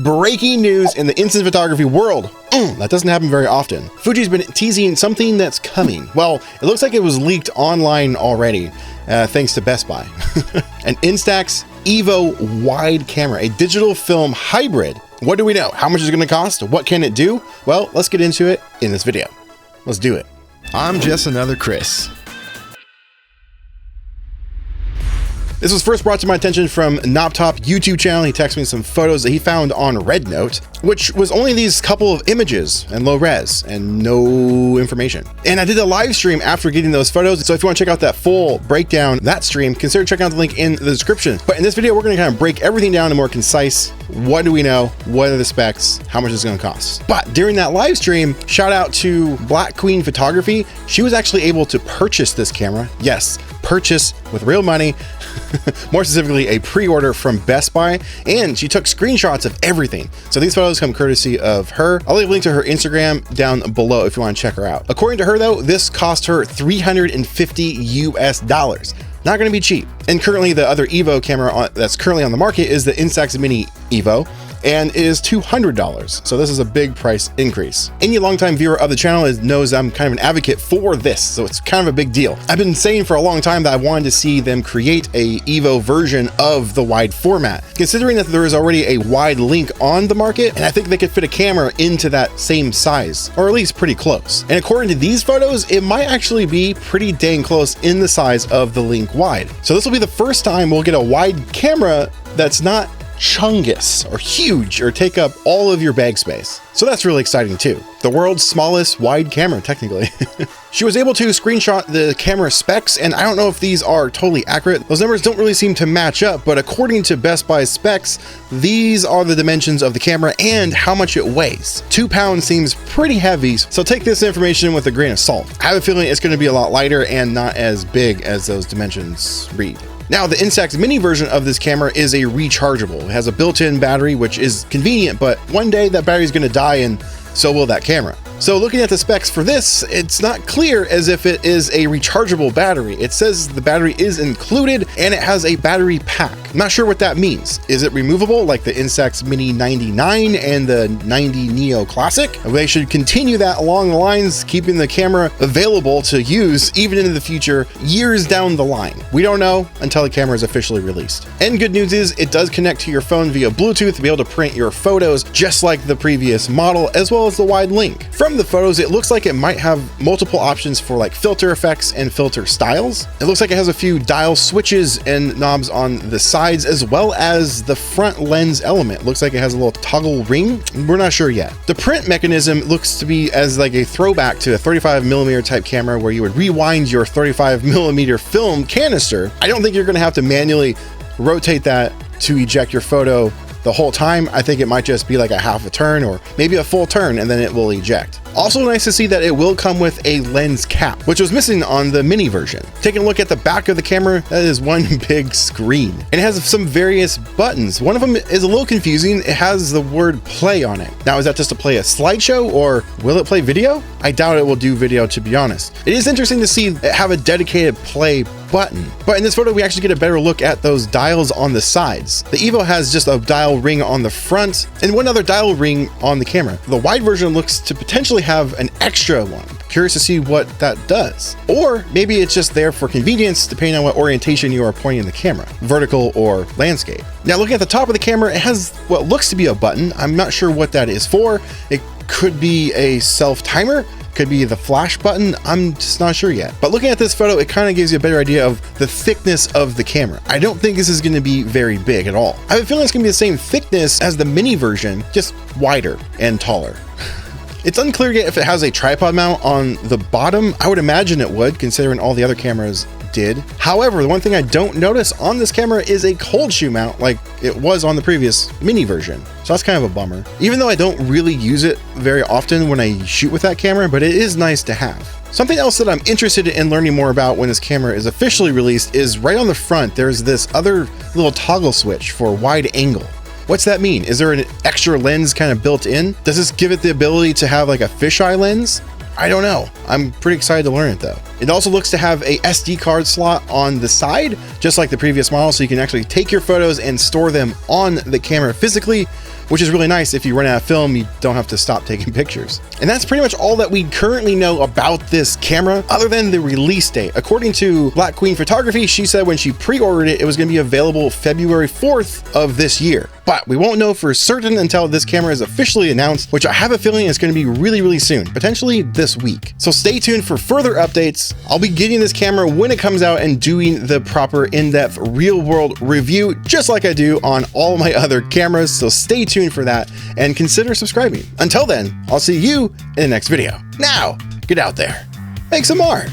Breaking news in the instant photography world. That doesn't happen very often. Fuji's been teasing something that's coming. Well, it looks like it was leaked online already, thanks to Best Buy. An Instax EVO wide camera, a digital film hybrid. What do we know? How much is it going to cost? What can it do? Well, let's get into it in this video. Let's do it. I'm just another Chris. This was first brought to my attention from Knobtop YouTube channel. He texted me some photos that he found on RedNote, which was only these couple of images and low res and no information. And I did a live stream after getting those photos. So if you want to check out that full breakdown, that stream, consider checking out the link in the description. But in this video, we're going to kind of break everything down to more concise. What do we know? What are the specs? How much is it going to cost? But during that live stream, shout out to Black Queen Photography. She was actually able to purchase this camera. Yes, purchase with real money. More specifically, a pre-order from Best Buy, and she took screenshots of everything. So these photos come courtesy of her. I'll leave a link to her Instagram down below if you want to check her out. According to her though, this cost her $350 US. Not going to be cheap. And currently the other EVO camera that's currently on the market is the Instax Mini EVO, and is $200. So this is a big price increase. Any longtime viewer of the channel knows I'm kind of an advocate for this, so it's kind of a big deal. I've been saying for a long time that I wanted to see them create a EVO version of the wide format, considering that there is already a wide link on the market, and I think they could fit a camera into that same size, or at least pretty close. And according to these photos, it might actually be pretty dang close in the size of the link wide. So this will be the first time we'll get a wide camera that's not chungus or huge or take up all of your bag space. So that's really exciting too. The world's smallest wide camera, technically. She was able to screenshot the camera specs, and I don't know if these are totally accurate. Those numbers don't really seem to match up, but according to Best Buy specs, these are the dimensions of the camera and how much it weighs. 2 pounds seems pretty heavy, so take this information with a grain of salt. I have a feeling it's going to be a lot lighter and not as big as those dimensions read. Now, the Instax Mini version of this camera is a rechargeable. It has a built-in battery, which is convenient, but one day that battery is going to die and so will that camera. So looking at the specs for this, it's not clear as if it is a rechargeable battery. It says the battery is included and it has a battery pack. I'm not sure what that means. Is it removable like the Instax Mini 99 and the 90 Neo Classic? They should continue that along the lines, keeping the camera available to use even into the future, years down the line. We don't know until the camera is officially released. And good news is it does connect to your phone via Bluetooth to be able to print your photos just like the previous model, as well as the wide link. From the photos, it looks like it might have multiple options for like filter effects and filter styles. It looks like it has a few dial switches and knobs on the sides, as well as the front lens element. Looks like it has a little toggle ring. We're not sure yet. The print mechanism looks to be as like a throwback to a 35mm type camera where you would rewind your 35mm film canister. I don't think you're going to have to manually rotate that to eject your photo the whole time. I think it might just be like a half a turn or maybe a full turn and then it will eject. Also nice to see that it will come with a lens cap, which was missing on the mini version. Taking a look at the back of the camera, that is one big screen. And it has some various buttons. One of them is a little confusing. It has the word play on it. Now, is that just to play a slideshow or will it play video? I doubt it will do video, to be honest. It is interesting to see it have a dedicated play button. But in this photo, we actually get a better look at those dials on the sides. The EVO has just a dial ring on the front and one other dial ring on the camera. The wide version looks to potentially have an extra one. Curious to see what that does. Or maybe it's just there for convenience, depending on what orientation you are pointing the camera, vertical or landscape. Now, looking at the top of the camera, it has what looks to be a button. I'm not sure what that is for. It could be a self timer, could be the flash button. I'm just not sure yet. But looking at this photo, it kind of gives you a better idea of the thickness of the camera. I don't think this is going to be very big at all. I have a feeling it's going to be the same thickness as the mini version, just wider and taller. It's unclear yet if it has a tripod mount on the bottom. I would imagine it would, considering all the other cameras did. However, the one thing I don't notice on this camera is a cold shoe mount like it was on the previous mini version. So that's kind of a bummer. Even though I don't really use it very often when I shoot with that camera, but it is nice to have. Something else that I'm interested in learning more about when this camera is officially released is right on the front, there's this other little toggle switch for wide angle. What's that mean? Is there an extra lens kind of built in? Does this give it the ability to have like a fisheye lens? I don't know. I'm pretty excited to learn it though. It also looks to have a SD card slot on the side, just like the previous model, so you can actually take your photos and store them on the camera physically, which is really nice. If you run out of film, you don't have to stop taking pictures. And that's pretty much all that we currently know about this camera, other than the release date. According to Black Queen Photography, she said when she pre-ordered it, it was going to be available February 4th of this year. But we won't know for certain until this camera is officially announced, which I have a feeling is going to be really, really soon, potentially this week. So stay tuned for further updates. I'll be getting this camera when it comes out and doing the proper in-depth real-world review, just like I do on all my other cameras. So stay tuned for that and consider subscribing. Until then, I'll see you in the next video. Now, get out there, make some art.